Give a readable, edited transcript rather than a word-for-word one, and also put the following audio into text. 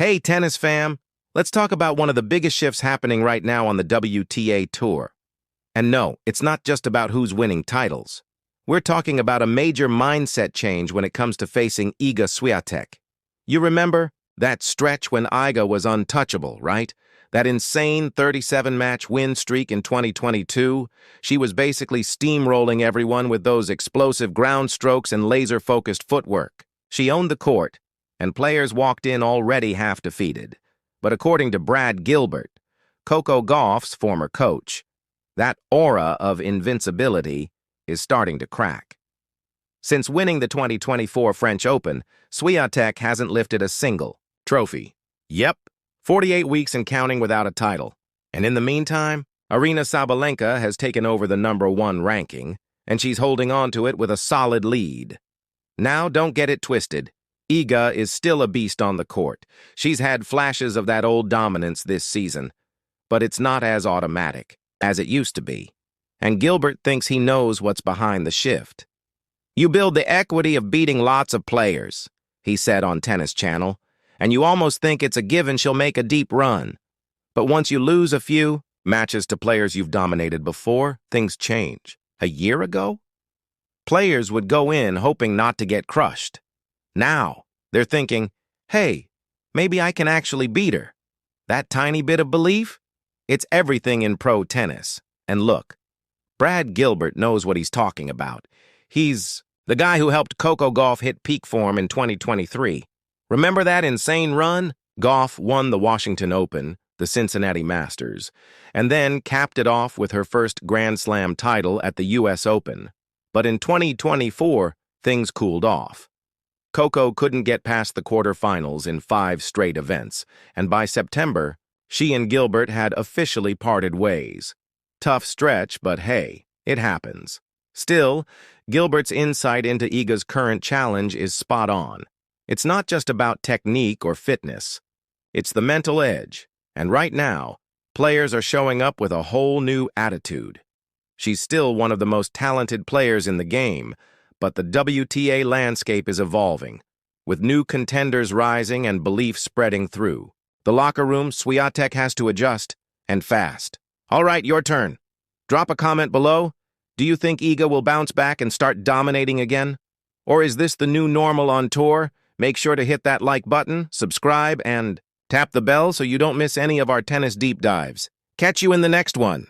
Hey, tennis fam! Let's talk about one of the biggest shifts happening right now on the WTA Tour. And no, it's not just about who's winning titles. We're talking about a major mindset change when it comes to facing Iga Swiatek. You remember that stretch when Iga was untouchable, right? That insane 37-match win streak in 2022? She was basically steamrolling everyone with those explosive ground strokes and laser-focused footwork. She owned the court, and players walked in already half-defeated. But according to Brad Gilbert, Coco Gauff's former coach, that aura of invincibility is starting to crack. Since winning the 2024 French Open, Swiatek hasn't lifted a single trophy. Yep, 48 weeks and counting without a title. And in the meantime, Aryna Sabalenka has taken over the #1 ranking, and she's holding on to it with a solid lead. Now, don't get it twisted. Iga is still a beast on the court. She's had flashes of that old dominance this season, but it's not as automatic as it used to be. And Gilbert thinks he knows what's behind the shift. "You build the equity of beating lots of players," he said on Tennis Channel, "and you almost think it's a given she'll make a deep run. But once you lose a few matches to players you've dominated before, things change. A year ago, players would go in hoping not to get crushed. Now, they're thinking, hey, maybe I can actually beat her. That tiny bit of belief? It's everything in pro tennis. And look, Brad Gilbert knows what he's talking about. He's the guy who helped Coco Gauff hit peak form in 2023. Remember that insane run? Gauff won the Washington Open, the Cincinnati Masters, and then capped it off with her first Grand Slam title at the U.S. Open. But in 2024, things cooled off. Coco couldn't get past the quarterfinals in 5 straight events, and by September, she and Gilbert had officially parted ways. Tough stretch, but hey, it happens. Still, Gilbert's insight into Iga's current challenge is spot on. It's not just about technique or fitness. It's the mental edge, and right now, players are showing up with a whole new attitude. She's still one of the most talented players in the game, but the WTA landscape is evolving, with new contenders rising and belief spreading through. The locker room, Swiatek has to adjust, and fast. All right, your turn. Drop a comment below. Do you think Iga will bounce back and start dominating again? Or is this the new normal on tour? Make sure to hit that like button, subscribe, and tap the bell so you don't miss any of our tennis deep dives. Catch you in the next one.